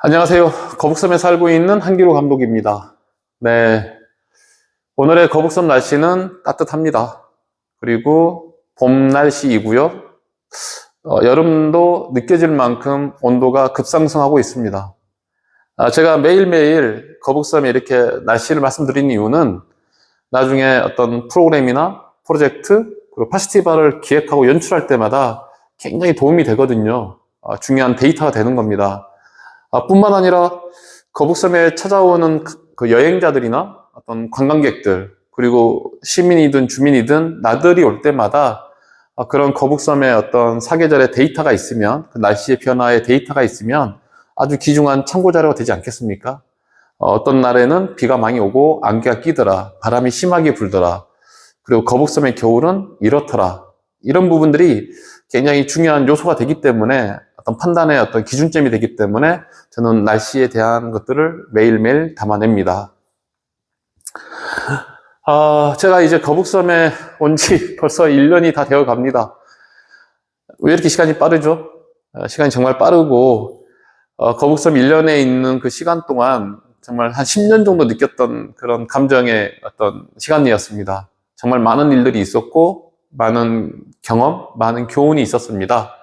안녕하세요. 거북섬에 살고 있는 한기로 감독입니다. 네. 오늘의 거북섬 날씨는 따뜻합니다. 그리고 봄 날씨이고요. 여름도 느껴질 만큼 온도가 급상승하고 있습니다. 제가 매일매일 거북섬에 이렇게 날씨를 말씀드리는 이유는 나중에 어떤 프로그램이나 프로젝트, 그리고 페스티벌을 기획하고 연출할 때마다 굉장히 도움이 되거든요. 중요한 데이터가 되는 겁니다. 뿐만 아니라 거북섬에 찾아오는 그 여행자들이나 어떤 관광객들, 그리고 시민이든 주민이든 나들이 올 때마다 그런 거북섬의 어떤 사계절의 데이터가 있으면, 그 날씨의 변화의 데이터가 있으면 아주 귀중한 참고 자료가 되지 않겠습니까? 어떤 날에는 비가 많이 오고 안개가 끼더라, 바람이 심하게 불더라, 그리고 거북섬의 겨울은 이렇더라. 이런 부분들이 굉장히 중요한 요소가 되기 때문에, 어떤 판단의 어떤 기준점이 되기 때문에 저는 날씨에 대한 것들을 매일매일 담아냅니다. 제가 이제 거북섬에 온 지 벌써 1년이 다 되어 갑니다. 왜 이렇게 시간이 빠르죠? 시간이 정말 빠르고, 거북섬 1년에 있는 그 시간 동안 정말 한 10년 정도 느꼈던 그런 감정의 어떤 시간이었습니다. 정말 많은 일들이 있었고, 많은 경험, 많은 교훈이 있었습니다.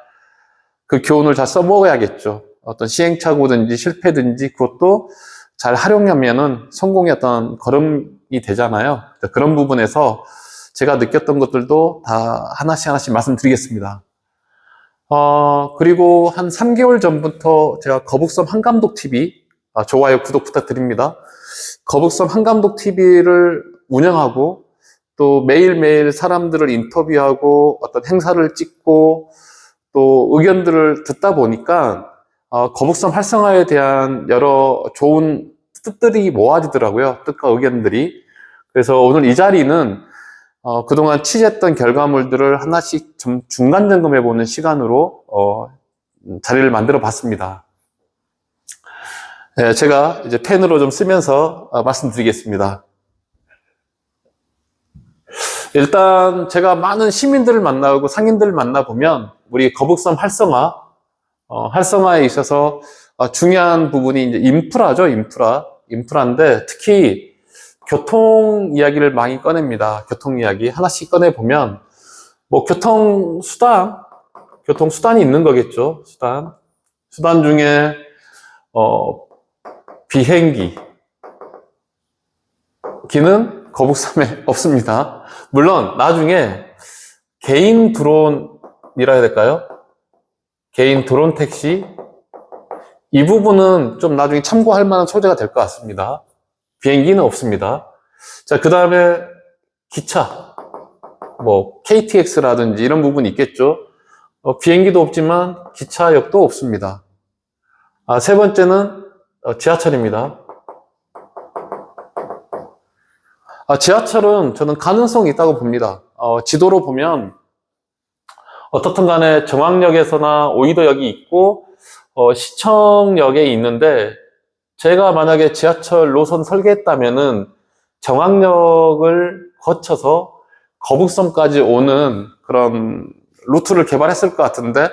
그 교훈을 잘 써먹어야겠죠. 어떤 시행착오든지 실패든지 그것도 잘 활용하면은 성공의 어떤 걸음이 되잖아요. 그런 부분에서 제가 느꼈던 것들도 다 하나씩 말씀드리겠습니다. 그리고 한 3개월 전부터 제가 거북섬 한감독 TV, 좋아요, 구독 부탁드립니다. 거북섬 한감독 TV를 운영하고 또 매일매일 사람들을 인터뷰하고 어떤 행사를 찍고 또 의견들을 듣다 보니까 거북섬 활성화에 대한 여러 좋은 뜻들이 모아지더라고요. 뜻과 의견들이. 그래서 오늘 이 자리는 그동안 취재했던 결과물들을 하나씩 좀 중간 점검해보는 시간으로 자리를 만들어 봤습니다. 네, 제가 이제 펜으로 좀 쓰면서 말씀드리겠습니다. 일단 제가 많은 시민들을 만나고 상인들을 만나보면 우리 거북섬 활성화에 있어서 중요한 부분이 이제 인프라죠, 인프라인데 특히 교통 이야기를 많이 꺼냅니다. 교통 이야기 하나씩 꺼내보면 뭐 교통수단이 있는 거겠죠. 수단 중에 비행기는 거북섬에 없습니다. 물론 나중에 개인 드론이라 해야 될까요? 개인 드론 택시, 이 부분은 좀 나중에 참고할 만한 소재가 될 것 같습니다. 비행기는 없습니다. 자, 그 다음에 기차, 뭐 KTX라든지 이런 부분이 있겠죠. 비행기도 없지만 기차역도 없습니다. 세 번째는 지하철입니다. 지하철은 저는 가능성이 있다고 봅니다. 지도로 보면 어떻든 간에 정왕역에서나 오이도역이 있고 시청역에 있는데, 제가 만약에 지하철 노선 설계했다면은 정왕역을 거쳐서 거북섬까지 오는 그런 루트를 개발했을 것 같은데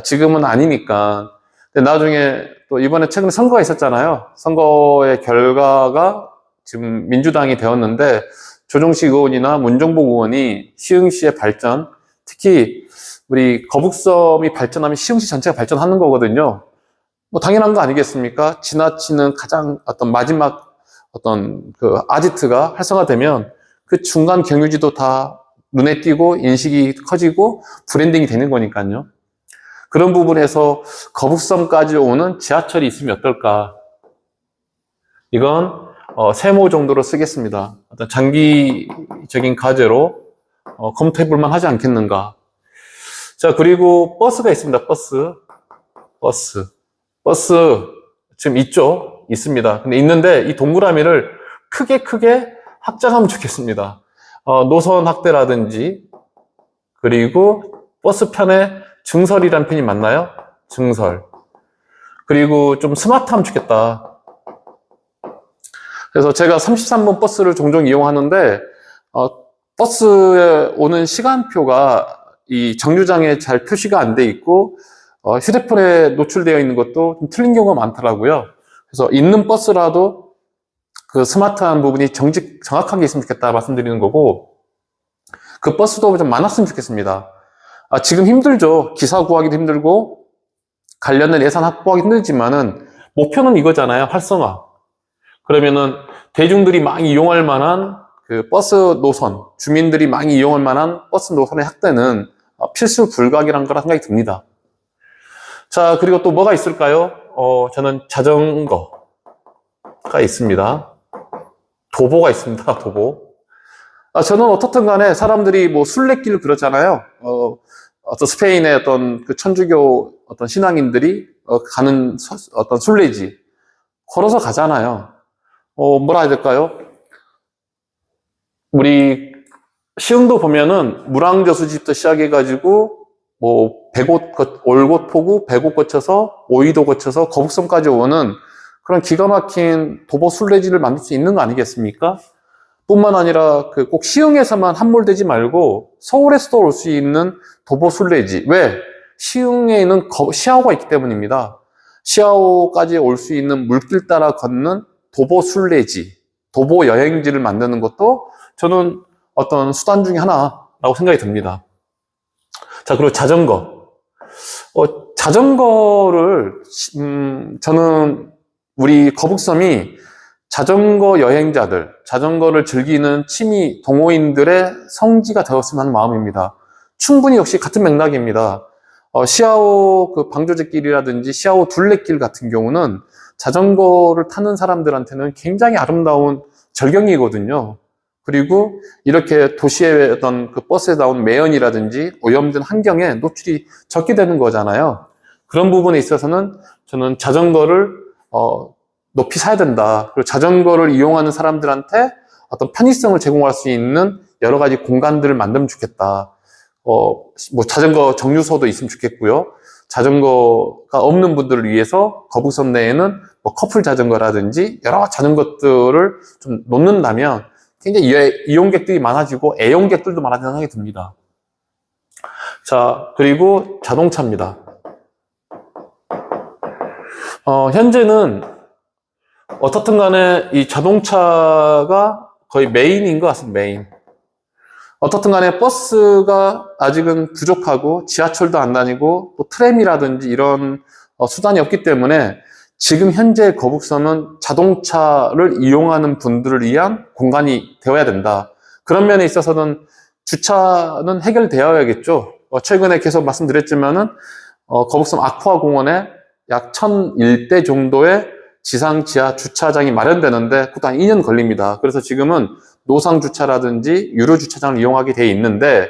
지금은 아니니까. 근데 나중에 또 이번에 최근에 선거가 있었잖아요. 선거의 결과가 지금 민주당이 되었는데 조정식 의원이나 문정복 의원이 시흥시의 발전, 특히 우리 거북섬이 발전하면 시흥시 전체가 발전하는 거거든요. 뭐 당연한 거 아니겠습니까? 지나치는 가장 어떤 마지막 어떤 그 아지트가 활성화되면 그 중간 경유지도 다 눈에 띄고 인식이 커지고 브랜딩이 되는 거니까요. 그런 부분에서 거북섬까지 오는 지하철이 있으면 어떨까? 이건 세모 정도로 쓰겠습니다. 어떤 장기적인 과제로 검토해볼 만 하지 않겠는가. 자, 그리고 버스가 있습니다. 버스 지금 있습니다. 근데 있는데 이 동그라미를 크게 확장하면 좋겠습니다. 노선 확대라든지, 그리고 버스 편에 증설이라는 편이 맞나요? 증설. 그리고 좀 스마트하면 좋겠다. 그래서 제가 33번 버스를 종종 이용하는데 버스에 오는 시간표가 이 정류장에 잘 표시가 안 돼 있고 휴대폰에 노출되어 있는 것도 좀 틀린 경우가 많더라고요. 그래서 있는 버스라도 그 스마트한 부분이 정확하게 있으면 좋겠다 말씀드리는 거고, 그 버스도 좀 많았으면 좋겠습니다. 지금 힘들죠. 기사 구하기도 힘들고 관련된 예산 확보하기 힘들지만은 목표는 이거잖아요. 활성화. 그러면은 대중들이 많이 이용할 만한 그 버스 노선, 주민들이 많이 이용할 만한 버스 노선의 확대는 필수 불가결한 거라 생각이 듭니다. 자, 그리고 또 뭐가 있을까요? 저는 자전거가 있습니다. 도보가 있습니다. 도보. 저는 어떻든 간에 사람들이 뭐 순례길 그러잖아요. 어떤 스페인의 어떤 그 천주교 어떤 신앙인들이 가는 어떤 순례지. 걸어서 가잖아요. 뭐라 해야 될까요? 우리 시흥도 보면은 물왕저수지부터 시작해가지고 뭐 올곳포구, 백옷 거쳐서 오이도 거쳐서 거북선까지 오는 그런 기가 막힌 도보 순례지를 만들 수 있는 거 아니겠습니까? 뿐만 아니라 그 꼭 시흥에서만 함몰되지 말고 서울에서도 올 수 있는 도보 순례지. 왜? 시흥에는 시아오가 있기 때문입니다. 시아오까지 올 수 있는 물길 따라 걷는 도보 순례지, 도보 여행지를 만드는 것도 저는 어떤 수단 중에 하나라고 생각이 듭니다. 자, 그리고 자전거. 자전거를, 저는 우리 거북섬이 자전거 여행자들, 자전거를 즐기는 취미 동호인들의 성지가 되었으면 하는 마음입니다. 충분히 역시 같은 맥락입니다. 시아오 그 방조제길이라든지 시아오 둘레길 같은 경우는 자전거를 타는 사람들한테는 굉장히 아름다운 절경이거든요. 그리고 이렇게 도시의 어떤 그 버스에 나온 매연이라든지 오염된 환경에 노출이 적게 되는 거잖아요. 그런 부분에 있어서는 저는 자전거를 높이 사야 된다. 그리고 자전거를 이용하는 사람들한테 어떤 편의성을 제공할 수 있는 여러 가지 공간들을 만들면 좋겠다. 뭐 자전거 정류소도 있으면 좋겠고요. 자전거가 없는 분들을 위해서 거북섬 내에는 뭐 커플 자전거라든지 여러 자전거들을 좀 놓는다면 굉장히 이용객들이 많아지고 애용객들도 많아지는 생각이 듭니다. 자, 그리고 자동차입니다. 현재는 어떻든 간에 이 자동차가 거의 메인인 것 같습니다. 메인. 어떻든 간에 버스가 아직은 부족하고 지하철도 안 다니고 또 트램이라든지 이런 수단이 없기 때문에 지금 현재 거북섬은 자동차를 이용하는 분들을 위한 공간이 되어야 된다. 그런 면에 있어서는 주차는 해결되어야겠죠. 최근에 계속 말씀드렸지만은 거북섬 아쿠아 공원에 약 1001대 정도의 지상 지하 주차장이 마련되는데 그것도 한 2년 걸립니다. 그래서 지금은 노상 주차라든지 유료 주차장을 이용하게 돼 있는데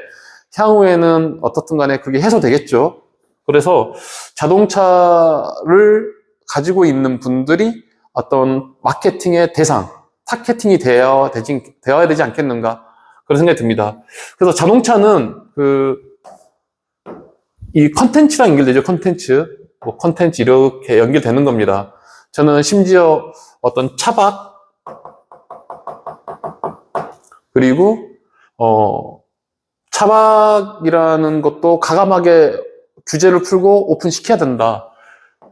향후에는 어떻든 간에 그게 해소되겠죠. 그래서 자동차를 가지고 있는 분들이 어떤 마케팅의 대상, 타겟팅이 되어야 되지 않겠는가 그런 생각이 듭니다. 그래서 자동차는 이 컨텐츠랑 연결되죠. 컨텐츠 이렇게 연결되는 겁니다. 저는 심지어 어떤 차박 그리고 차박이라는 것도 가감하게 규제를 풀고 오픈시켜야 된다.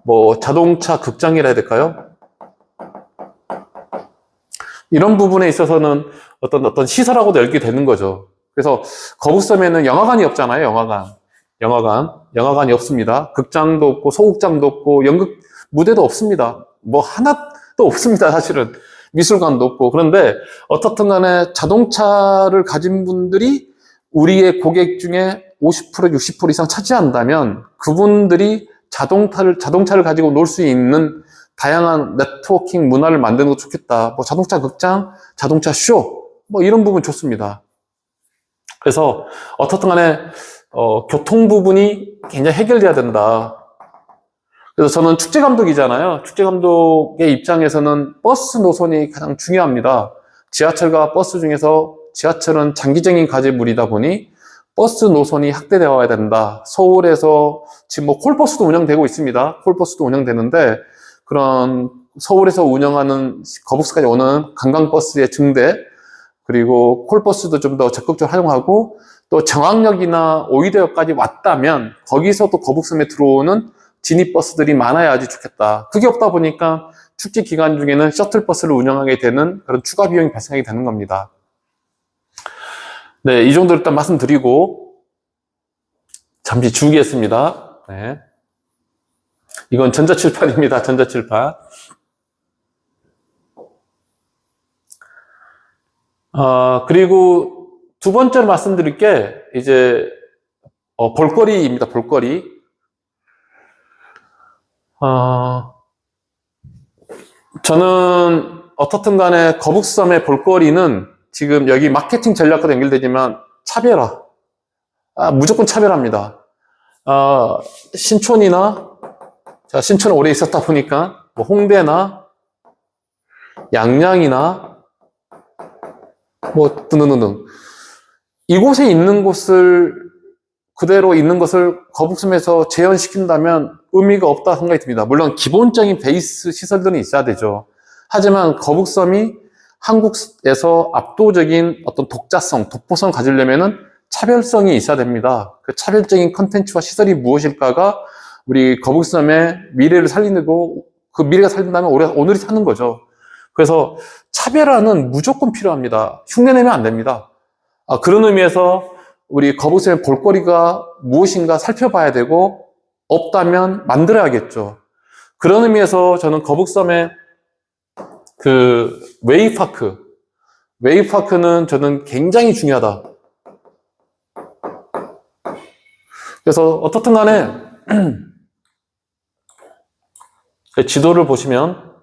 뭐 자동차 극장이라 해야 될까요? 이런 부분에 있어서는 어떤 시설하고도 연결되는 거죠. 그래서 거북섬에는 영화관이 없잖아요. 영화관이 없습니다. 극장도 없고 소극장도 없고 연극 무대도 없습니다. 뭐 하나도 없습니다. 사실은 미술관도 없고. 그런데 어떻든 간에 자동차를 가진 분들이 우리의 고객 중에 50%, 60% 이상 차지한다면 그분들이 자동차를 가지고 놀 수 있는 다양한 네트워킹 문화를 만드는 것도 좋겠다. 뭐 자동차 극장, 자동차 쇼, 뭐 이런 부분 좋습니다. 그래서 어떻든 간에 교통 부분이 굉장히 해결돼야 된다. 그래서 저는 축제 감독이잖아요. 축제 감독의 입장에서는 버스 노선이 가장 중요합니다. 지하철과 버스 중에서 지하철은 장기적인 과제물이다 보니 버스 노선이 확대되어야 된다. 서울에서 지금 뭐 콜버스도 운영되고 있습니다. 콜버스도 운영되는데 그런 서울에서 운영하는 거북스까지 오는 관광버스의 증대 그리고 콜버스도 좀 더 적극적으로 활용하고 또 정학역이나 오이대역까지 왔다면 거기서 또 거북섬에 들어오는 진입버스들이 많아야지 좋겠다. 그게 없다 보니까 축제 기간 중에는 셔틀버스를 운영하게 되는 그런 추가 비용이 발생하게 되는 겁니다. 네, 이 정도 일단 말씀드리고 잠시 주의했습니다. 네. 이건 전자칠판입니다. 전자칠판. 그리고 두 번째로 말씀드릴 게 이제 볼거리입니다. 볼거리. 저는 어떻든 간에 거북섬의 볼거리는 지금 여기 마케팅 전략과도 연결되지만 차별화. 무조건 차별화입니다. 신촌이나, 자, 신촌에 오래 있었다 보니까 뭐 홍대나 양양이나 뭐 등등등등 이곳에 있는 곳을 그대로 있는 것을 거북섬에서 재현시킨다면 의미가 없다 생각이 듭니다. 물론 기본적인 베이스 시설들은 있어야 되죠. 하지만 거북섬이 한국에서 압도적인 어떤 독자성, 독보성을 가지려면은 차별성이 있어야 됩니다. 그 차별적인 컨텐츠와 시설이 무엇일까가 우리 거북섬의 미래를 살리고 그 미래가 살린다면 오늘이 사는 거죠. 그래서 차별화는 무조건 필요합니다. 흉내내면 안 됩니다. 그런 의미에서 우리 거북섬의 볼거리가 무엇인가 살펴봐야 되고 없다면 만들어야겠죠. 그런 의미에서 저는 거북섬의 그 웨이파크는 저는 굉장히 중요하다. 그래서 어떻든 간에 지도를 보시면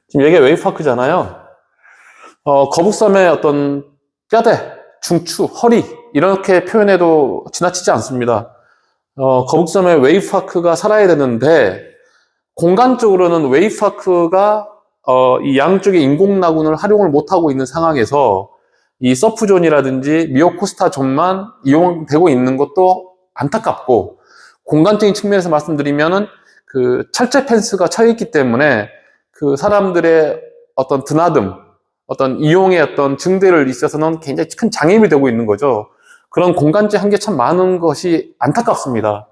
지금 여기가 웨이파크잖아요. 거북섬의 어떤 뼈대, 중추, 허리 이렇게 표현해도 지나치지 않습니다. 거북섬의 웨이파크가 살아야 되는데 공간적으로는 웨이파크가 이 양쪽의 인공나군을 활용을 못하고 있는 상황에서 이 서프존이라든지 미오코스타 존만 이용되고 있는 것도 안타깝고, 공간적인 측면에서 말씀드리면은 그 철제 펜스가 쳐 있기 때문에 그 사람들의 어떤 드나듦, 어떤 이용의 어떤 증대를 있어서는 굉장히 큰 장애물이 되고 있는 거죠. 그런 공간적 한계 참 많은 것이 안타깝습니다.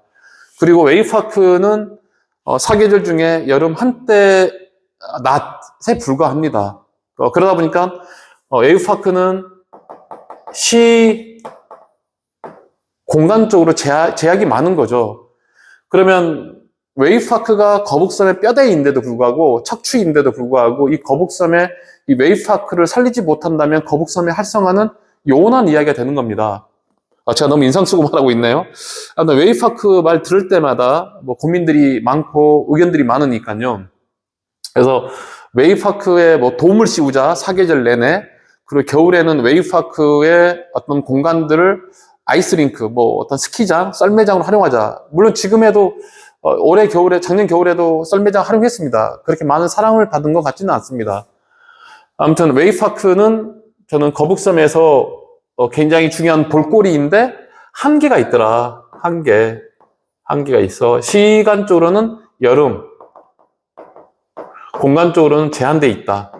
그리고 웨이파크는 사계절 중에 여름 한때 낮에 불과합니다. 그러다 보니까 웨이파크는 공간적으로 제약이 많은 거죠. 그러면 웨이파크가 거북섬의 뼈대인데도 불구하고, 척추인데도 불구하고 이 거북섬의 이 웨이파크를 살리지 못한다면 거북섬의 활성화는 요원한 이야기가 되는 겁니다. 제가 너무 인상 쓰고 말하고 있네요. 웨이파크 말 들을 때마다 뭐 고민들이 많고 의견들이 많으니까요. 그래서 웨이파크에 뭐 돔을 씌우자, 사계절 내내. 그리고 겨울에는 웨이파크의 어떤 공간들을 아이스링크, 뭐 어떤 스키장, 썰매장으로 활용하자. 물론 지금에도 작년 겨울에도 썰매장 활용했습니다. 그렇게 많은 사랑을 받은 것 같지는 않습니다. 아무튼 웨이파크는 저는 거북섬에서 굉장히 중요한 볼거리인데 한계가 있더라. 한계가 있어. 시간적으로는 여름, 공간적으로는 제한되어 있다.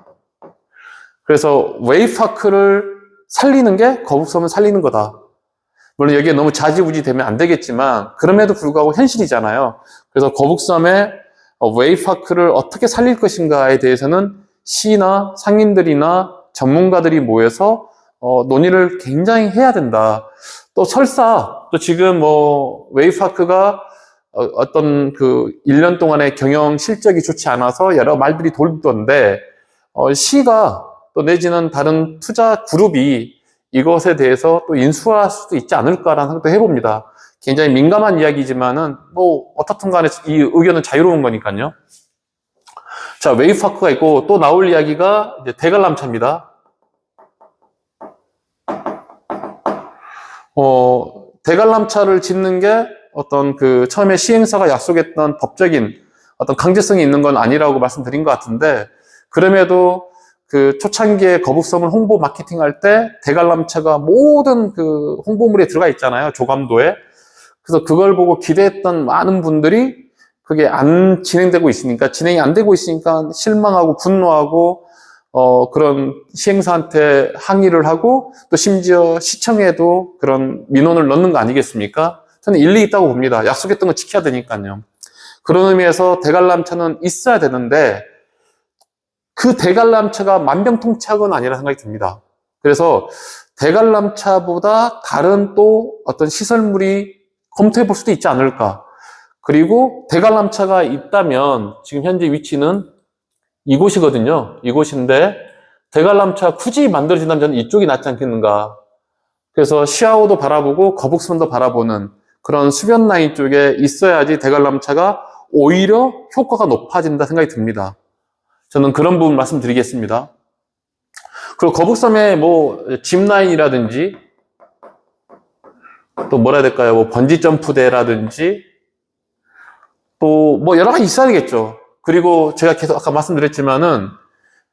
그래서 웨이파크를 살리는 게 거북섬을 살리는 거다. 물론 여기에 너무 좌지우지 되면 안 되겠지만 그럼에도 불구하고 현실이잖아요. 그래서 거북섬의 웨이파크를 어떻게 살릴 것인가에 대해서는 시나 상인들이나 전문가들이 모여서 논의를 굉장히 해야 된다. 또 설사 또 지금 뭐 웨이파크가 어떤 그 1년 동안의 경영 실적이 좋지 않아서 여러 말들이 돌던데 시가 또 내지는 다른 투자 그룹이 이것에 대해서 또 인수할 수도 있지 않을까라는 생각도 해봅니다. 굉장히 민감한 이야기지만은 뭐 어떻든 간에 이 의견은 자유로운 거니까요. 자, 웨이파크가 있고 또 나올 이야기가 이제 대관람차입니다. 대관람차를 짓는 게 어떤 그 처음에 시행사가 약속했던 법적인 어떤 강제성이 있는 건 아니라고 말씀드린 것 같은데, 그럼에도 그 초창기에 거북섬을 홍보 마케팅할 때 대관람차가 모든 그 홍보물에 들어가 있잖아요. 조감도에. 그래서 그걸 보고 기대했던 많은 분들이 그게 안 진행되고 있으니까, 진행이 안 되고 있으니까 실망하고 분노하고 그런 시행사한테 항의를 하고 또 심지어 시청에도 그런 민원을 넣는 거 아니겠습니까? 저는 일리 있다고 봅니다. 약속했던 거 지켜야 되니까요. 그런 의미에서 대관람차는 있어야 되는데 그 대관람차가 만병통치약은 아니라 생각이 듭니다. 그래서 대관람차보다 다른 또 어떤 시설물이 검토해 볼 수도 있지 않을까. 그리고 대관람차가 있다면 지금 현재 위치는 이곳이거든요. 이곳인데 대관람차 굳이 만들어진다면 저는 이쪽이 낫지 않겠는가. 그래서 시아오도 바라보고 거북선도 바라보는 그런 수변 라인 쪽에 있어야지 대관람차가 오히려 효과가 높아진다 생각이 듭니다. 저는 그런 부분 말씀드리겠습니다. 그리고 거북섬에 뭐 짚라인이라든지 또 뭐라 해야 될까요? 뭐 번지 점프대라든지 또 뭐 여러 가지 있어야 되겠죠. 그리고 제가 계속 아까 말씀드렸지만은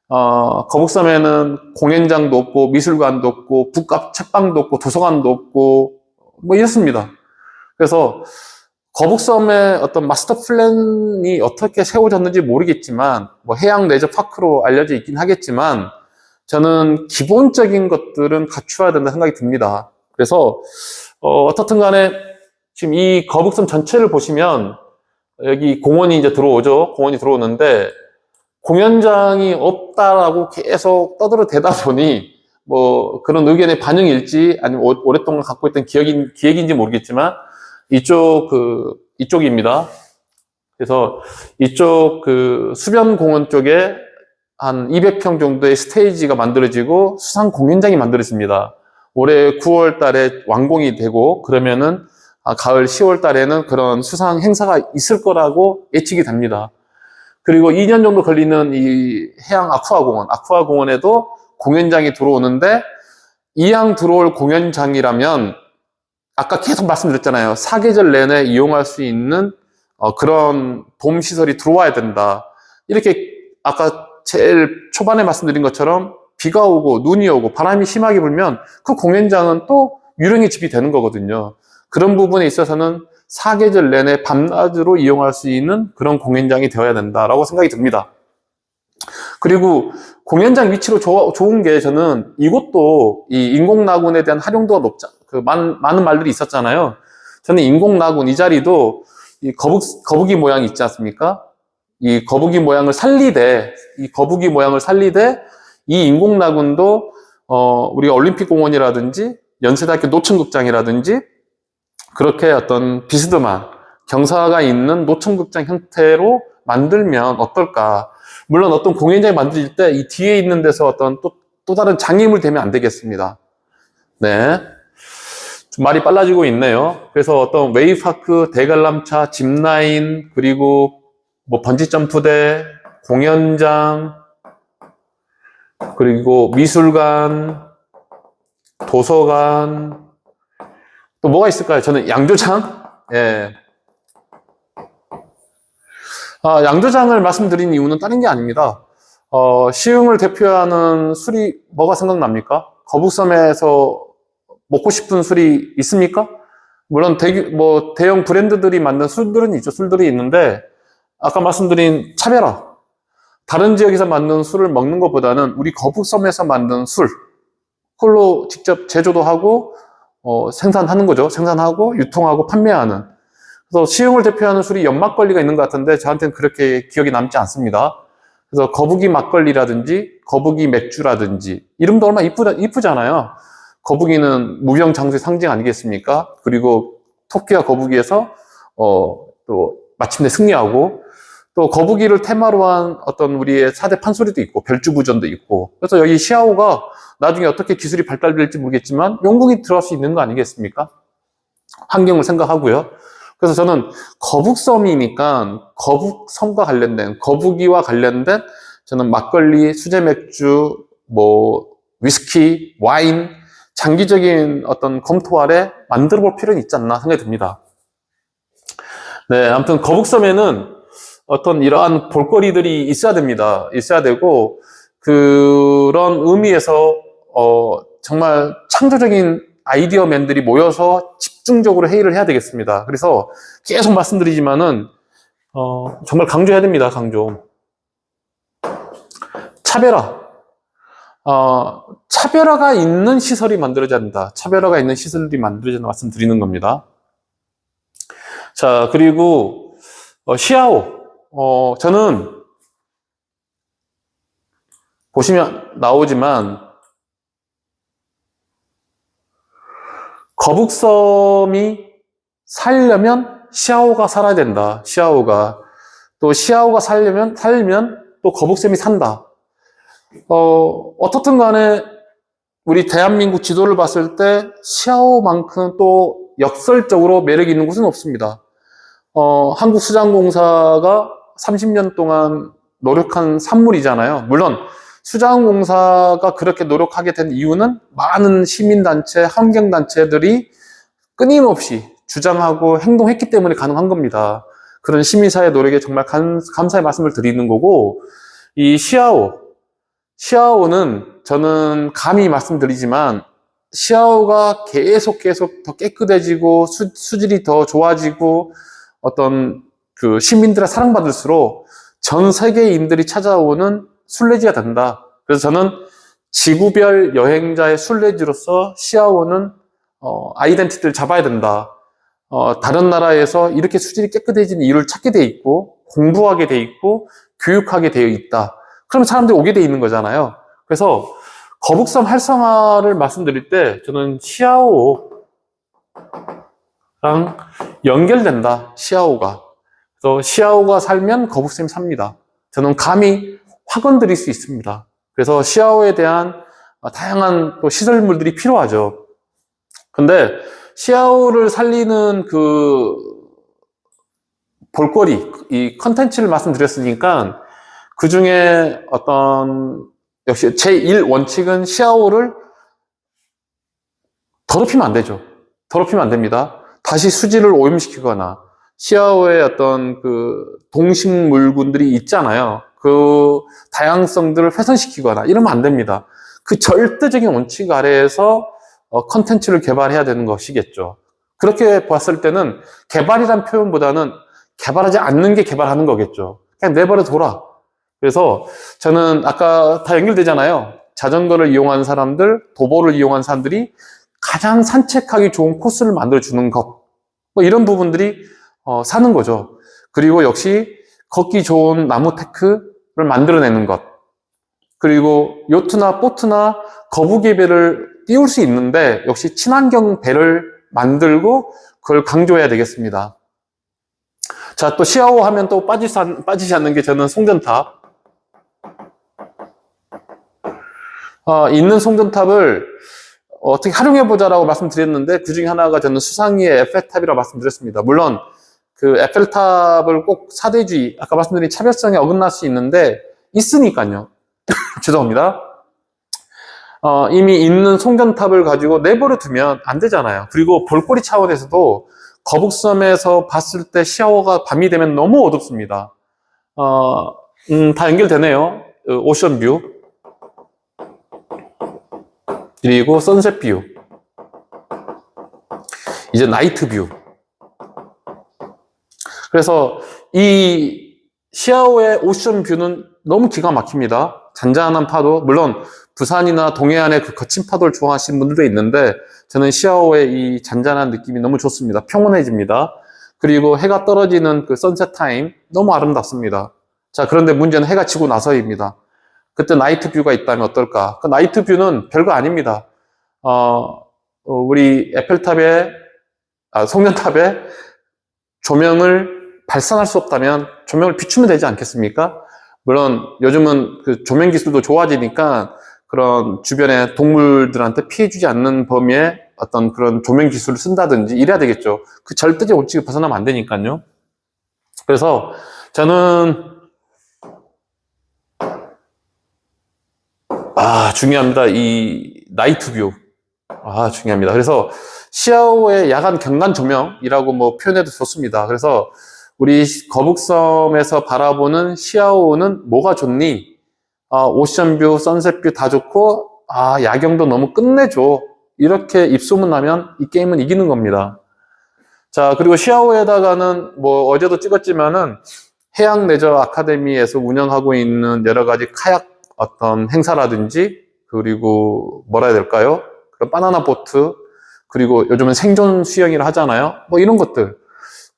거북섬에는 공연장도 없고 미술관도 없고 북값 책방도 없고 도서관도 없고 뭐 이렇습니다. 그래서 거북섬의 어떤 마스터 플랜이 어떻게 세워졌는지 모르겠지만 뭐 해양 레저 파크로 알려져 있긴 하겠지만 저는 기본적인 것들은 갖추어야 된다 생각이 듭니다. 그래서 어떻든 간에 지금 이 거북섬 전체를 보시면 여기 공원이 이제 들어오죠. 공원이 들어오는데 공연장이 없다라고 계속 떠들어대다 보니 뭐 그런 의견의 반영일지 아니면 오랫동안 갖고 있던 기획인지 모르겠지만 이쪽입니다. 그래서 이쪽 그 수변공원 쪽에 한 200평 정도의 스테이지가 만들어지고 수상 공연장이 만들어집니다. 올해 9월 달에 완공이 되고 그러면은 가을 10월 달에는 그런 수상 행사가 있을 거라고 예측이 됩니다. 그리고 2년 정도 걸리는 이 해양 아쿠아공원에도 공연장이 들어오는데 이왕 들어올 공연장이라면 아까 계속 말씀드렸잖아요. 사계절 내내 이용할 수 있는 그런 돔시설이 들어와야 된다. 이렇게 아까 제일 초반에 말씀드린 것처럼 비가 오고 눈이 오고 바람이 심하게 불면 그 공연장은 또 유령의 집이 되는 거거든요. 그런 부분에 있어서는 사계절 내내 밤낮으로 이용할 수 있는 그런 공연장이 되어야 된다라고 생각이 듭니다. 그리고 공연장 위치로 좋은 게 저는 이곳도 이 인공나군에 대한 활용도가 많은 말들이 있었잖아요. 저는 인공나군 이 자리도 이 거북이 모양이 있지 않습니까? 이 거북이 모양을 살리되 이 인공나군도 우리가 올림픽공원이라든지 연세대학교 노천극장이라든지 그렇게 어떤 비스듬한 경사가 있는 노천극장 형태로 만들면 어떨까? 물론 어떤 공연장이 만들어질 때 이 뒤에 있는 데서 어떤 또 다른 장애물 되면 안 되겠습니다. 네. 좀 말이 빨라지고 있네요. 그래서 어떤 웨이파크, 대관람차, 짚라인, 그리고 뭐 번지점프대, 공연장, 그리고 미술관, 도서관, 또 뭐가 있을까요? 저는 양조장? 예. 양조장을 말씀드린 이유는 다른 게 아닙니다. 시흥을 대표하는 술이 뭐가 생각납니까? 거북섬에서 먹고 싶은 술이 있습니까? 물론 대형 브랜드들이 만든 술들이 있는데 아까 말씀드린 차별화. 다른 지역에서 만든 술을 먹는 것보다는 우리 거북섬에서 만든 그걸로 직접 제조도 하고 생산하는 거죠. 생산하고 유통하고 판매하는. 그래서 시흥을 대표하는 술이 연막걸리가 있는 것 같은데 저한테는 그렇게 기억이 남지 않습니다. 그래서 거북이 막걸리라든지 거북이 맥주라든지 이름도 얼마나 이쁘잖아요. 거북이는 무병장수의 상징 아니겠습니까? 그리고 토끼와 거북이에서 또 마침내 승리하고 또 거북이를 테마로 한 어떤 우리의 4대 판소리도 있고 별주부전도 있고 그래서 여기 시아오가 나중에 어떻게 기술이 발달될지 모르겠지만 영국이 들어갈 수 있는 거 아니겠습니까? 환경을 생각하고요. 그래서 저는 거북섬이니까 거북섬과 관련된 거북이와 관련된 저는 막걸리, 수제 맥주, 뭐 위스키, 와인 장기적인 어떤 검토 아래 만들어 볼 필요는 있지 않나 생각이 듭니다. 네, 아무튼 거북섬에는 어떤 이러한 볼거리들이 있어야 됩니다. 있어야 되고 그런 의미에서 정말 창조적인 아이디어맨들이 모여서 집중적으로 회의를 해야 되겠습니다. 그래서 계속 말씀드리지만은 정말 강조해야 됩니다. 강조. 차별화. 차별화가 있는 시설이 만들어져야 된다. 차별화가 있는 시설이 만들어져야 된다 말씀드리는 겁니다. 자, 그리고 시아오. 저는 보시면 나오지만 거북섬이 살려면 시아오가 살아야 된다. 시아오가. 또 시아오가 살면 또 거북섬이 산다. 어떻든 간에 우리 대한민국 지도를 봤을 때 시아오만큼 또 역설적으로 매력이 있는 곳은 없습니다. 한국수자원공사가 30년 동안 노력한 산물이잖아요. 물론 수자원공사가 그렇게 노력하게 된 이유는 많은 시민단체, 환경단체들이 끊임없이 주장하고 행동했기 때문에 가능한 겁니다. 그런 시민사회 노력에 정말 감사의 말씀을 드리는 거고, 이 시아오는 저는 감히 말씀드리지만 시아오가 계속 더 깨끗해지고 수질이 더 좋아지고 어떤 그 시민들의 사랑받을수록 전 세계인들이 찾아오는 순례지가 된다. 그래서 저는 지구별 여행자의 순례지로서 시아오는 아이덴티티를 잡아야 된다. 다른 나라에서 이렇게 수질이 깨끗해지는 이유를 찾게 돼 있고 공부하게 돼 있고 교육하게 되어 있다. 그러면 사람들이 오게 돼 있는 거잖아요. 그래서 거북섬 활성화를 말씀드릴 때 저는 시아오랑 연결된다. 시아오가. 그래서 시아오가 살면 거북섬이 삽니다. 저는 감히 확언드릴 수 있습니다. 그래서 시아오에 대한 다양한 또 시설물들이 필요하죠. 근데 시아오를 살리는 그 볼거리, 이 컨텐츠를 말씀드렸으니까 그 중에 어떤 역시 제1 원칙은 시아오를 더럽히면 안 되죠. 더럽히면 안 됩니다. 다시 수질을 오염시키거나 시아오의 어떤 그 동식물군들이 있잖아요. 그 다양성들을 훼손시키거나 이러면 안 됩니다. 그 절대적인 원칙 아래에서 컨텐츠를 개발해야 되는 것이겠죠. 그렇게 봤을 때는 개발이란 표현보다는 개발하지 않는 게 개발하는 거겠죠. 그냥 내버려 둬라. 그래서 저는 아까 다 연결되잖아요. 자전거를 이용한 사람들, 도보를 이용한 사람들이 가장 산책하기 좋은 코스를 만들어주는 것. 뭐 이런 부분들이 사는 거죠. 그리고 역시 걷기 좋은 나무 테크를 만들어내는 것. 그리고 요트나 보트나 거북이 배를 띄울 수 있는데 역시 친환경 배를 만들고 그걸 강조해야 되겠습니다. 자, 또 시아오 하면 또 빠지지 않는 게 저는 송전탑. 있는 송전탑을 어떻게 활용해보자라고 말씀드렸는데 그 중에 하나가 저는 수상리의 에펠탑이라고 말씀드렸습니다. 물론 그 에펠탑을 꼭 사대주의, 아까 말씀드린 차별성에 어긋날 수 있는데 있으니까요. 죄송합니다. 이미 있는 송전탑을 가지고 내버려 두면 안 되잖아요. 그리고 볼거리 차원에서도 거북섬에서 봤을 때 시아오가 밤이 되면 너무 어둡습니다. 다 연결되네요. 오션뷰. 그리고 선셋뷰. 이제 나이트뷰. 그래서 이 시아오의 오션뷰는 너무 기가 막힙니다. 잔잔한 파도. 물론 부산이나 동해안의 그 거친 파도를 좋아하시는 분들도 있는데 저는 시아오의 이 잔잔한 느낌이 너무 좋습니다. 평온해집니다. 그리고 해가 떨어지는 그 선셋 타임 너무 아름답습니다. 자, 그런데 문제는 해가 지고 나서입니다. 그때 나이트 뷰가 있다면 어떨까? 그 나이트 뷰는 별거 아닙니다. 우리 에펠탑의 송전탑에 조명을 발산할 수 없다면 조명을 비추면 되지 않겠습니까? 물론 요즘은 그 조명 기술도 좋아지니까 그런 주변의 동물들한테 피해주지 않는 범위의 어떤 그런 조명 기술을 쓴다든지 이래야 되겠죠. 그 절대적 원칙을 벗어나면 안 되니까요. 그래서 저는 중요합니다. 이 나이트 뷰. 중요합니다. 그래서 시아오의 야간 경관 조명이라고 뭐 표현해도 좋습니다. 그래서 우리 거북섬에서 바라보는 시아오는 뭐가 좋니? 오션뷰, 선셋뷰 다 좋고, 야경도 너무 끝내줘. 이렇게 입소문 나면 이 게임은 이기는 겁니다. 자, 그리고 시아오에다가는 뭐 어제도 찍었지만은 해양 레저 아카데미에서 운영하고 있는 여러 가지 카약 어떤 행사라든지 그리고 뭐라 해야 될까요? 그런 바나나 보트, 그리고 요즘은 생존 수영이라 하잖아요. 뭐 이런 것들.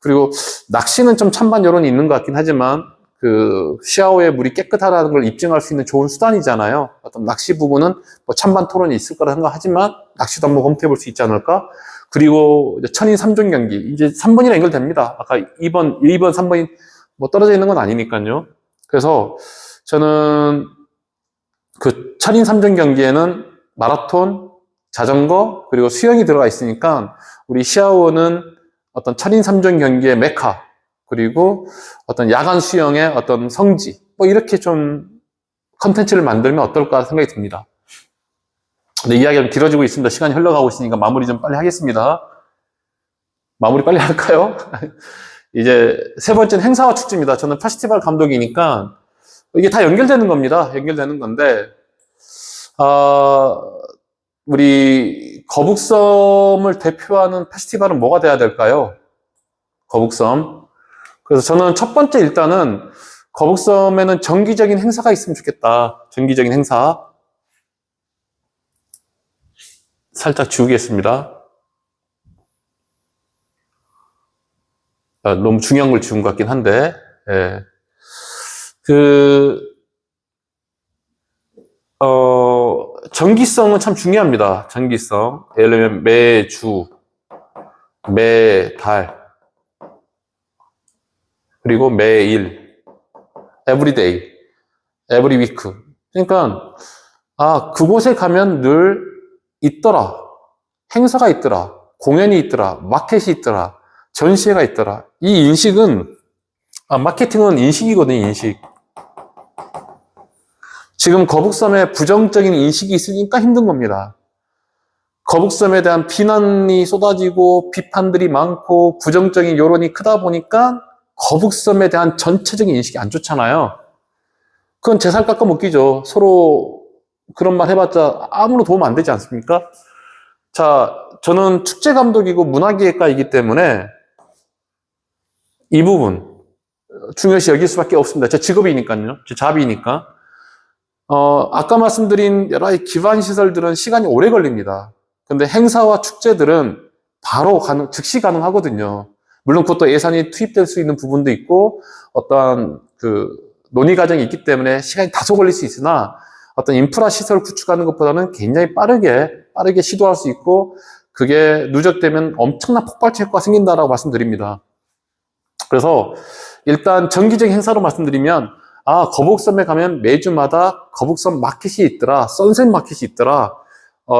그리고 낚시는 좀 찬반 여론이 있는 것 같긴 하지만 그 시아오의 물이 깨끗하다는 걸 입증할 수 있는 좋은 수단이잖아요. 어떤 낚시 부분은 뭐 찬반 토론이 있을 거라 생각하지만 낚시도 한번 검토해 볼 수 있지 않을까? 그리고 이제 천인 3종 경기 이제 3번이랑 연결됩니다. 아까 2번, 3번이 뭐 떨어져 있는 건 아니니까요. 그래서 저는 그 천인 3종 경기에는 마라톤, 자전거, 그리고 수영이 들어가 있으니까 우리 시아오는 어떤 천인 3종 경기의 메카, 그리고 어떤 야간 수영의 어떤 성지, 뭐 이렇게 좀 컨텐츠를 만들면 어떨까 생각이 듭니다. 근데 이야기가 좀 길어지고 있습니다. 시간이 흘러가고 있으니까 마무리 좀 빨리 하겠습니다. 마무리 빨리 할까요? 이제 세 번째는 행사와 축제입니다. 저는 페스티벌 감독이니까 이게 다 연결되는 겁니다. 연결되는 건데, 우리 거북섬을 대표하는 페스티벌은 뭐가 돼야 될까요? 거북섬. 그래서 저는 첫 번째 일단은 거북섬에는 정기적인 행사가 있으면 좋겠다. 정기적인 행사. 살짝 지우겠습니다. 너무 중요한 걸 지운 것 같긴 한데, 예. 정기성은 참 중요합니다. 정기성. 예를 들면 매주, 매달, 그리고 매일, every day, every week. 그러니까, 그곳에 가면 늘 있더라. 행사가 있더라. 공연이 있더라. 마켓이 있더라. 전시회가 있더라. 이 인식은, 마케팅은 인식이거든요, 인식. 지금 거북섬에 부정적인 인식이 있으니까 힘든 겁니다. 거북섬에 대한 비난이 쏟아지고 비판들이 많고 부정적인 여론이 크다 보니까 거북섬에 대한 전체적인 인식이 안 좋잖아요. 그건 제 살 깎아 먹기죠. 서로 그런 말 해봤자 아무런 도움 안 되지 않습니까? 자, 저는 축제 감독이고 문화기획가이기 때문에 이 부분 중요시 여길 수밖에 없습니다. 제 직업이니까요. 제 잡이니까. 아까 말씀드린 여러 가지 기반 시설들은 시간이 오래 걸립니다. 근데 행사와 축제들은 바로 즉시 가능하거든요. 물론 그것도 예산이 투입될 수 있는 부분도 있고 어떠한 그 논의 과정이 있기 때문에 시간이 다소 걸릴 수 있으나 어떤 인프라 시설 구축하는 것보다는 굉장히 빠르게 시도할 수 있고 그게 누적되면 엄청난 폭발적 효과가 생긴다라고 말씀드립니다. 그래서 일단 정기적인 행사로 말씀드리면 거북섬에 가면 매주마다 거북섬 마켓이 있더라, 선셋 마켓이 있더라.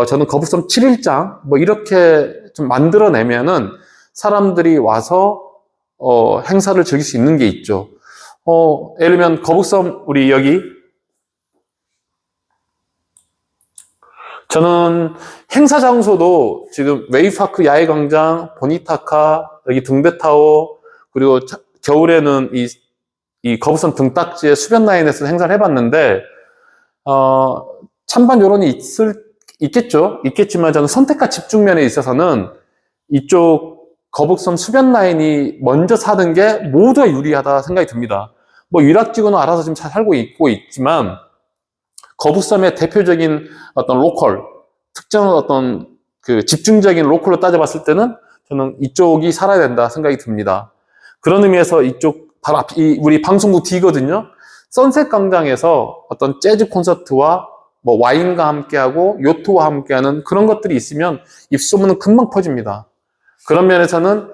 저는 거북섬 7일장 뭐 이렇게 좀 만들어내면은 사람들이 와서 행사를 즐길 수 있는 게 있죠. 예를 들면 거북섬 우리 여기 저는 행사 장소도 지금 웨이파크 야외광장, 보니타카, 여기 등대타워, 그리고 겨울에는 이 거북섬 등딱지의 수변 라인에서 행사를 해봤는데, 찬반 여론이 있겠지만 저는 선택과 집중면에 있어서는 이쪽 거북섬 수변 라인이 먼저 사는 게 모두가 유리하다 생각이 듭니다. 뭐 유락지구는 알아서 지금 잘 살고 있지만, 거북섬의 대표적인 어떤 로컬, 특정한 어떤 그 집중적인 로컬로 따져봤을 때는 저는 이쪽이 살아야 된다 생각이 듭니다. 그런 의미에서 이쪽 바로 우리 방송국 D거든요. 선셋 광장에서 어떤 재즈 콘서트와 뭐 와인과 함께하고 요트와 함께하는 그런 것들이 있으면 입소문은 금방 퍼집니다. 그런 면에서는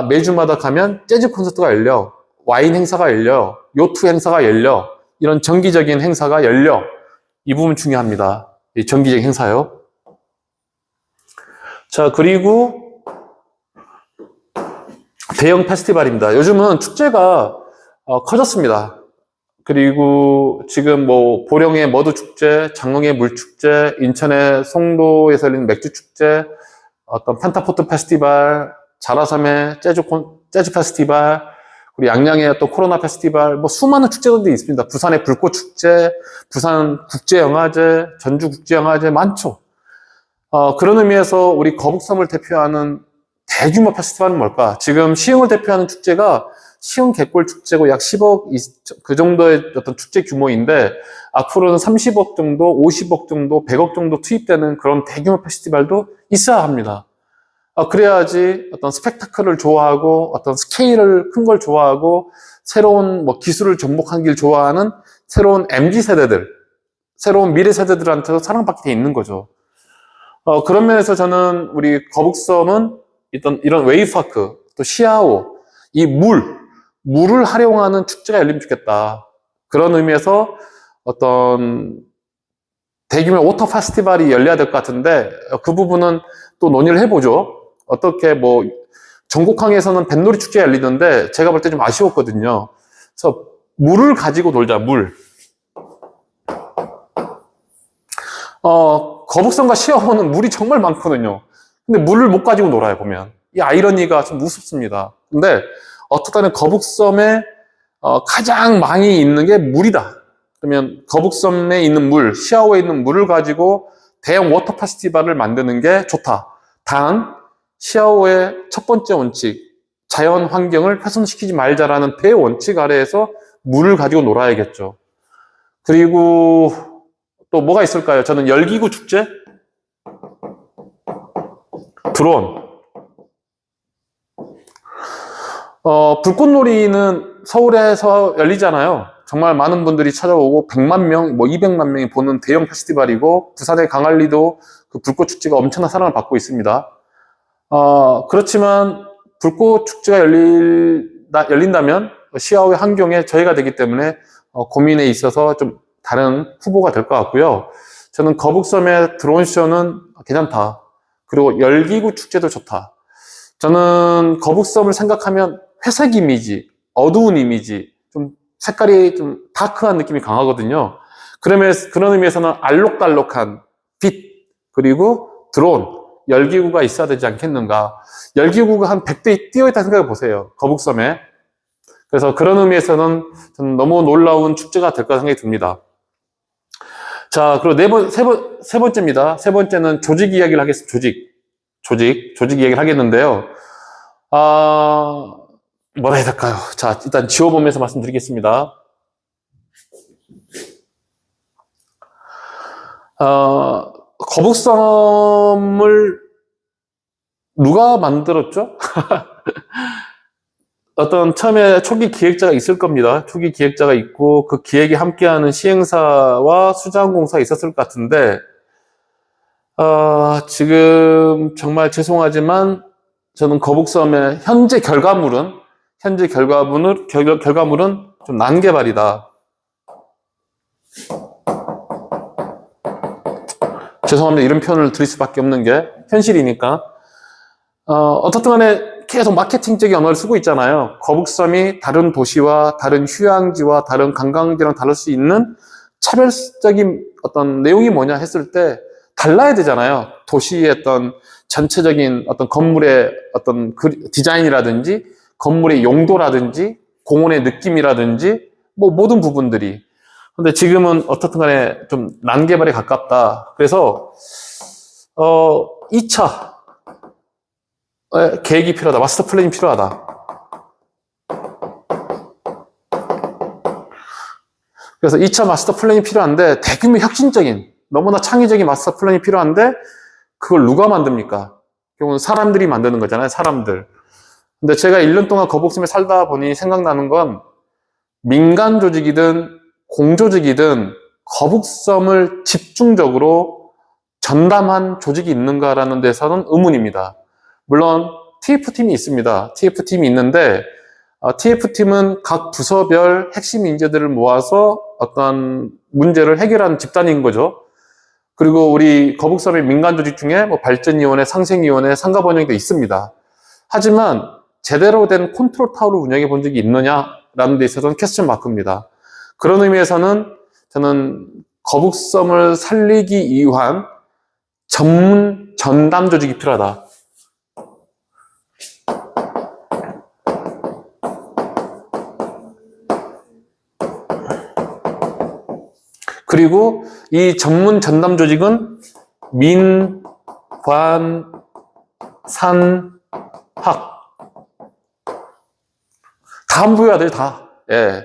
매주마다 가면 재즈 콘서트가 열려, 와인 행사가 열려, 요트 행사가 열려, 이런 정기적인 행사가 열려. 이 부분 중요합니다. 이 정기적인 행사요. 자, 그리고 대형 페스티벌입니다. 요즘은 축제가 커졌습니다. 그리고 지금 뭐 보령의 머드축제, 장흥의 물축제, 인천의 송도에서 열리는 맥주축제, 어떤 펜타포트 페스티벌, 자라섬의 재즈 페스티벌, 그리고 양양의 또 코로나 페스티벌, 뭐 수많은 축제들이 있습니다. 부산의 불꽃축제, 부산 국제영화제, 전주 국제영화제 많죠. 그런 의미에서 우리 거북섬을 대표하는 대규모 페스티벌은 뭘까? 지금 시흥을 대표하는 축제가 시흥 갯골 축제고 약 10억 그 정도의 어떤 축제 규모인데 앞으로는 30억 정도, 50억 정도, 100억 정도 투입되는 그런 대규모 페스티벌도 있어야 합니다. 그래야지 어떤 스펙타클을 좋아하고 어떤 스케일을 큰 걸 좋아하고 새로운 뭐 기술을 접목하길 좋아하는 새로운 MZ 세대들, 새로운 미래 세대들한테도 사랑받게 돼 있는 거죠. 그런 면에서 저는 우리 거북섬은 이런 웨이브파크, 또 시아오, 이 물을 활용하는 축제가 열리면 좋겠다. 그런 의미에서 어떤 대규모 워터 페스티벌이 열려야 될 것 같은데 그 부분은 또 논의를 해보죠. 어떻게 뭐 전국항에서는 뱃놀이 축제 열리는데 제가 볼 때 좀 아쉬웠거든요. 그래서 물을 가지고 놀자, 물. 거북선과 시아오는 물이 정말 많거든요. 근데 물을 못 가지고 놀아요, 보면. 이 아이러니가 좀 우습습니다. 근데 어떻든 거북섬에 가장 많이 있는 게 물이다. 그러면 거북섬에 있는 물, 시아오에 있는 물을 가지고 대형 워터 페스티벌을 만드는 게 좋다. 단, 시아오의 첫 번째 원칙, 자연 환경을 훼손시키지 말자라는 대원칙 아래에서 물을 가지고 놀아야겠죠. 그리고 또 뭐가 있을까요? 저는 열기구 축제? 드론. 불꽃놀이는 서울에서 열리잖아요. 정말 많은 분들이 찾아오고 100만 명, 뭐 200만 명이 보는 대형 페스티벌이고 부산의 강안리도 그 불꽃 축제가 엄청난 사랑을 받고 있습니다. 그렇지만 불꽃 축제가 열린다면 시아오의 환경에 저해가 되기 때문에 고민에 있어서 좀 다른 후보가 될 것 같고요. 저는 거북섬의 드론쇼는 괜찮다. 그리고 열기구 축제도 좋다. 저는 거북섬을 생각하면 회색 이미지, 어두운 이미지, 좀 색깔이 좀 다크한 느낌이 강하거든요. 그런 의미에서는 알록달록한 빛, 그리고 드론, 열기구가 있어야 되지 않겠는가. 열기구가 한 100대 뛰어있다는 생각해 보세요. 거북섬에. 그래서 그런 의미에서는 저는 너무 놀라운 축제가 될 거라 생각이 듭니다. 자, 그리고 세 번째입니다. 세 번째는 조직 이야기를 하겠습니다. 조직 이야기를 하겠는데요. 뭐라 해야 될까요? 자, 일단 지워보면서 말씀드리겠습니다. 거북섬을 누가 만들었죠? 어떤 처음에 초기 기획자가 있을 겁니다. 초기 기획자가 있고 그 기획에 함께하는 시행사와 수자원공사가 있었을 것 같은데 지금 정말 죄송하지만 저는 거북섬의 현재 결과물은 좀 난개발이다. 죄송합니다. 이런 표현을 드릴 수밖에 없는 게 현실이니까. 어떻든 간에 계속 마케팅적인 언어를 쓰고 있잖아요. 거북섬이 다른 도시와 다른 휴양지와 다른 관광지랑 다를 수 있는 차별적인 어떤 내용이 뭐냐 했을 때 달라야 되잖아요. 도시의 어떤 전체적인 어떤 건물의 어떤 디자인이라든지 건물의 용도라든지 공원의 느낌이라든지 뭐 모든 부분들이. 근데 지금은 어떻든 간에 좀 난개발에 가깝다. 그래서 2차 계획이 필요하다. 마스터 플랜이 필요하다. 그래서 2차 마스터 플랜이 필요한데 대규모 혁신적인 너무나 창의적인 마스터 플랜이 필요한데 그걸 누가 만듭니까? 결국은 사람들이 만드는 거잖아요. 사람들. 근데 제가 1년 동안 거북섬에 살다 보니 생각나는 건 민간 조직이든 공조직이든 거북섬을 집중적으로 전담한 조직이 있는가라는 데서는 의문입니다. 물론 TF팀이 있습니다. TF팀이 있는데 TF팀은 각 부서별 핵심 인재들을 모아서 어떤 문제를 해결하는 집단인 거죠. 그리고 우리 거북섬의 민간 조직 중에 뭐 발전위원회, 상생위원회, 상가번영도 있습니다. 하지만 제대로 된 컨트롤 타워를 운영해 본 적이 있느냐라는 데 있어서는 퀘스천 마크입니다. 그런 의미에서는 저는 거북섬을 살리기 위한 전문 전담 조직이 필요하다. 그리고 이 전문 전담 조직은 민, 관, 산, 학 다 보여야 돼요, 다. 예.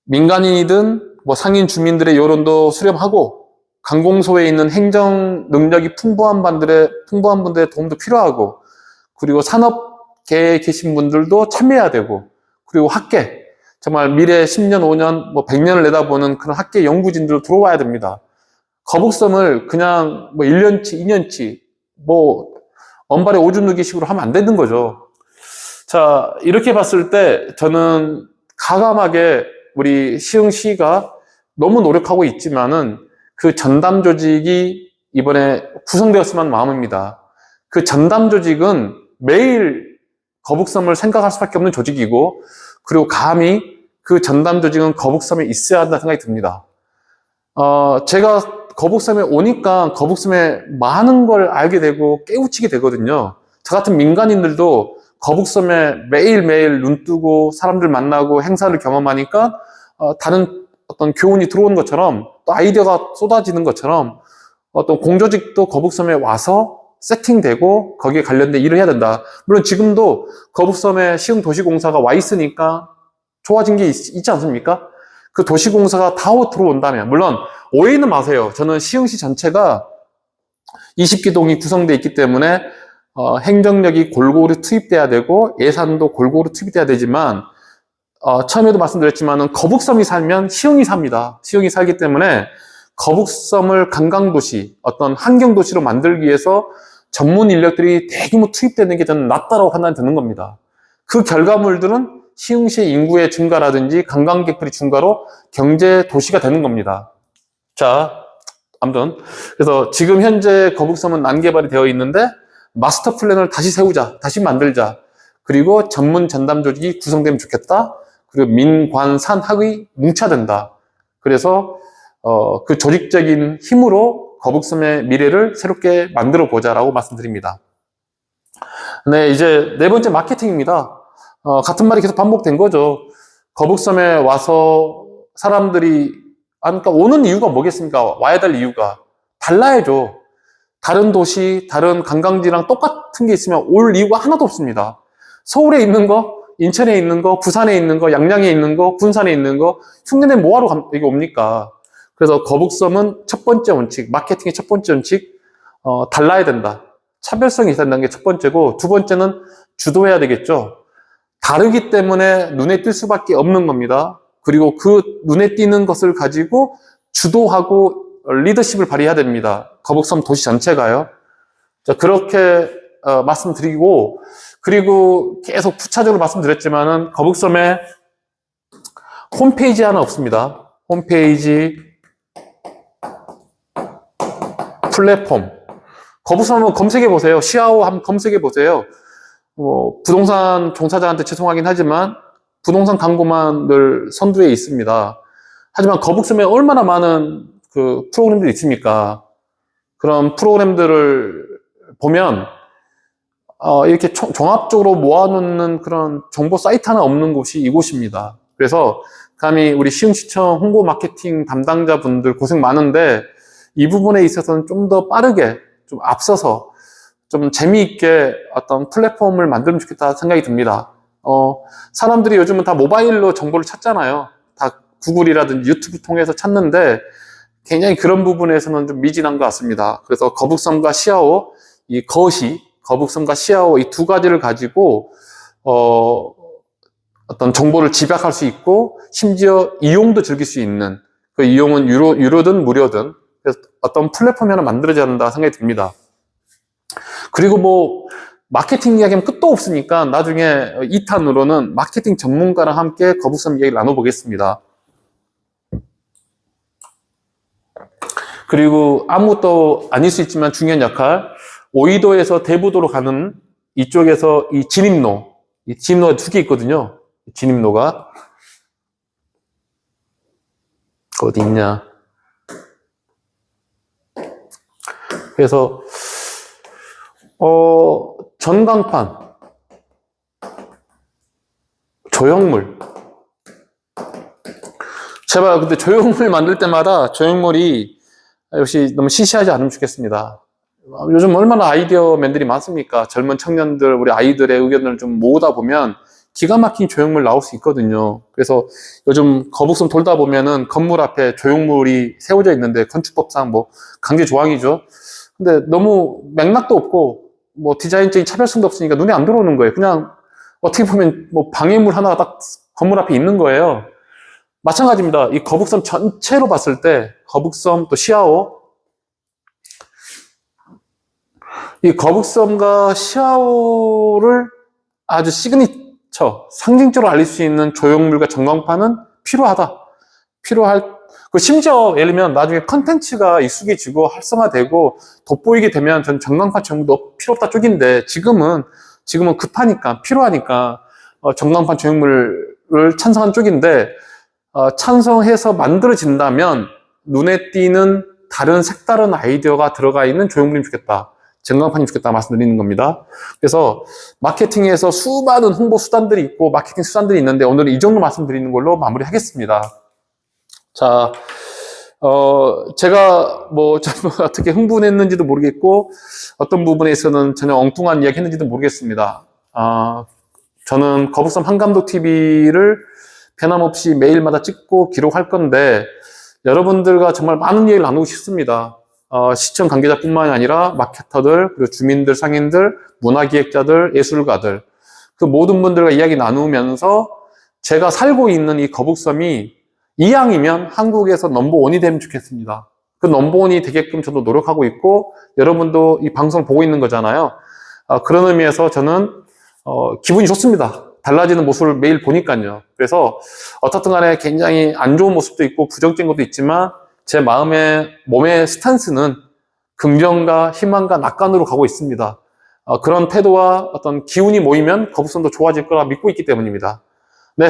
민간인이든 뭐 상인 주민들의 여론도 수렴하고 관공서에 있는 행정 능력이 풍부한 분들의 도움도 필요하고 그리고 산업계에 계신 분들도 참여해야 되고 그리고 학계 정말 미래 10년, 5년, 뭐 100년을 내다보는 그런 학계 연구진들 들어와야 됩니다. 거북섬을 그냥 뭐 1년치, 2년치 뭐 언발에 오줌 누기식으로 하면 안 되는 거죠. 자, 이렇게 봤을 때 저는 가감하게 우리 시흥시가 너무 노력하고 있지만은 그 전담 조직이 이번에 구성되었으면 마음입니다. 그 전담 조직은 매일 거북섬을 생각할 수밖에 없는 조직이고 그리고 감히 그 전담 조직은 거북섬에 있어야 한다는 생각이 듭니다. 제가 거북섬에 오니까 거북섬에 많은 걸 알게 되고 깨우치게 되거든요. 저 같은 민간인들도 거북섬에 매일매일 눈 뜨고 사람들 만나고 행사를 경험하니까 다른 어떤 교훈이 들어오는 것처럼 또 아이디어가 쏟아지는 것처럼 어떤 공조직도 거북섬에 와서 세팅되고 거기에 관련된 일을 해야 된다. 물론 지금도 거북섬에 시흥도시공사가 와 있으니까 좋아진 게 있지 않습니까? 그 도시공사가 다 들어온다면 물론 오해는 마세요. 저는 시흥시 전체가 20개 동이 구성되어 있기 때문에 행정력이 골고루 투입돼야 되고 예산도 골고루 투입돼야 되지만 처음에도 말씀드렸지만 거북섬이 살면 시흥이 삽니다. 시흥이 살기 때문에 거북섬을 관광도시, 어떤 환경도시로 만들기 위해서 전문 인력들이 대규모 투입되는 게 저는 낫다라고 판단이 드는 겁니다. 그 결과물들은 시흥시의 인구의 증가라든지 관광객들이 증가로 경제 도시가 되는 겁니다. 자, 아무튼 그래서 지금 현재 거북섬은 난개발이 되어 있는데 마스터 플랜을 다시 세우자, 다시 만들자. 그리고 전문 전담 조직이 구성되면 좋겠다. 그리고 민관 산학이 뭉쳐야 된다. 그래서 그 조직적인 힘으로 거북섬의 미래를 새롭게 만들어 보자라고 말씀드립니다. 네, 이제 네 번째 마케팅입니다. 같은 말이 계속 반복된 거죠. 거북섬에 와서 사람들이 그러니까 오는 이유가 뭐겠습니까? 와야 될 이유가 달라야죠. 다른 도시, 다른 관광지랑 똑같은 게 있으면 올 이유가 하나도 없습니다. 서울에 있는 거, 인천에 있는 거, 부산에 있는 거, 양양에 있는 거, 군산에 있는 거, 흉내내 뭐하러 여기 옵니까? 그래서 거북섬은 첫 번째 원칙, 마케팅의 첫 번째 원칙, 달라야 된다. 차별성이 있어야 된다는 게 첫 번째고, 두 번째는 주도해야 되겠죠. 다르기 때문에 눈에 띌 수밖에 없는 겁니다. 그리고 그 눈에 띄는 것을 가지고 주도하고 리더십을 발휘해야 됩니다. 거북섬 도시 전체가요. 자, 그렇게 말씀드리고 그리고 계속 부차적으로 말씀드렸지만은 거북섬에 홈페이지 하나 없습니다. 홈페이지, 플랫폼. 거북섬 한번 검색해 보세요. 시아오 한번 검색해 보세요. 부동산 종사자한테 죄송하긴 하지만 부동산 광고만 늘 선두에 있습니다. 하지만 거북섬에 얼마나 많은 그 프로그램들이 있습니까? 그런 프로그램들을 보면 이렇게 종합적으로 모아놓는 그런 정보 사이트 하나 없는 곳이 이곳입니다. 그래서 감히 우리 시흥시청 홍보 마케팅 담당자분들 고생 많은데 이 부분에 있어서는 좀 더 빠르게 좀 앞서서 좀 재미있게 어떤 플랫폼을 만들면 좋겠다 생각이 듭니다. 사람들이 요즘은 다 모바일로 정보를 찾잖아요. 다 구글이라든지 유튜브 통해서 찾는데 굉장히 그런 부분에서는 좀 미진한 것 같습니다. 그래서 거북섬과 시아오, 이 거시, 거북섬과 시아오 이 두 가지를 가지고 어떤 정보를 집약할 수 있고 심지어 이용도 즐길 수 있는 그 이용은 유료든 무료든 그래서 어떤 플랫폼이 하나 만들어져야 한다 생각이 듭니다. 그리고 뭐 마케팅 이야기하면 끝도 없으니까 나중에 2탄으로는 마케팅 전문가랑 함께 거북섬 이야기를 나눠보겠습니다. 그리고 아무것도 아닐 수 있지만 중요한 역할, 오이도에서 대부도로 가는 이쪽에서 이 진입로가 두 개 있거든요. 진입로가 어디 있냐. 그래서 전광판, 조형물. 제발 근데 조형물 만들 때마다 조형물이 역시 너무 시시하지 않으면 좋겠습니다. 요즘 얼마나 아이디어맨들이 많습니까? 젊은 청년들, 우리 아이들의 의견을 좀 모으다 보면 기가 막힌 조형물 나올 수 있거든요. 그래서 요즘 거북섬 돌다 보면은 건물 앞에 조형물이 세워져 있는데 건축법상 뭐 강제 조항이죠. 근데 너무 맥락도 없고 뭐 디자인적인 차별성도 없으니까 눈에 안 들어오는 거예요. 그냥 어떻게 보면 뭐 방해물 하나가 딱 건물 앞에 있는 거예요. 마찬가지입니다. 이 거북섬 전체로 봤을 때 거북섬 또 시아오, 이 거북섬과 시아오를 아주 시그니처, 상징적으로 알릴 수 있는 조형물과 전광판은 필요할, 심지어 예를 들면 나중에 컨텐츠가 익숙해지고 활성화되고 돋보이게 되면 전 전광판 조형물도 필요 없다 쪽인데 지금은 급하니까, 필요하니까, 전광판 조형물을 찬성한 쪽인데, 찬성해서 만들어진다면 눈에 띄는 다른 색다른 아이디어가 들어가 있는 조형물이면 좋겠다. 전광판이 좋겠다 말씀드리는 겁니다. 그래서 마케팅에서 수많은 홍보 수단들이 있고 마케팅 수단들이 있는데 오늘은 이 정도 말씀드리는 걸로 마무리하겠습니다. 자, 제가 뭐 어떻게 흥분했는지도 모르겠고 어떤 부분에서는 전혀 엉뚱한 이야기 했는지도 모르겠습니다. 저는 거북섬 한감독 TV를 변함없이 매일마다 찍고 기록할 건데 여러분들과 정말 많은 얘기를 나누고 싶습니다. 시청 관계자뿐만이 아니라 마케터들, 그리고 주민들, 상인들, 문화기획자들, 예술가들 그 모든 분들과 이야기 나누면서 제가 살고 있는 이 거북섬이 이왕이면 한국에서 넘버원이 되면 좋겠습니다. 그 넘버원이 되게끔 저도 노력하고 있고 여러분도 이 방송을 보고 있는 거잖아요. 그런 의미에서 저는 기분이 좋습니다. 달라지는 모습을 매일 보니까요. 그래서 어떻든 간에 굉장히 안 좋은 모습도 있고 부정적인 것도 있지만 제 몸의 스탠스는 긍정과 희망과 낙관으로 가고 있습니다. 그런 태도와 어떤 기운이 모이면 거북선도 좋아질 거라 믿고 있기 때문입니다. 네.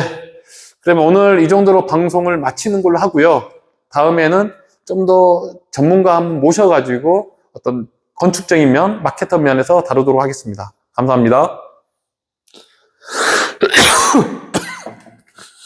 그러면 오늘 이 정도로 방송을 마치는 걸로 하고요. 다음에는 좀 더 전문가 한분 모셔가지고 어떤 건축적인 면, 마케터 면에서 다루도록 하겠습니다. 감사합니다.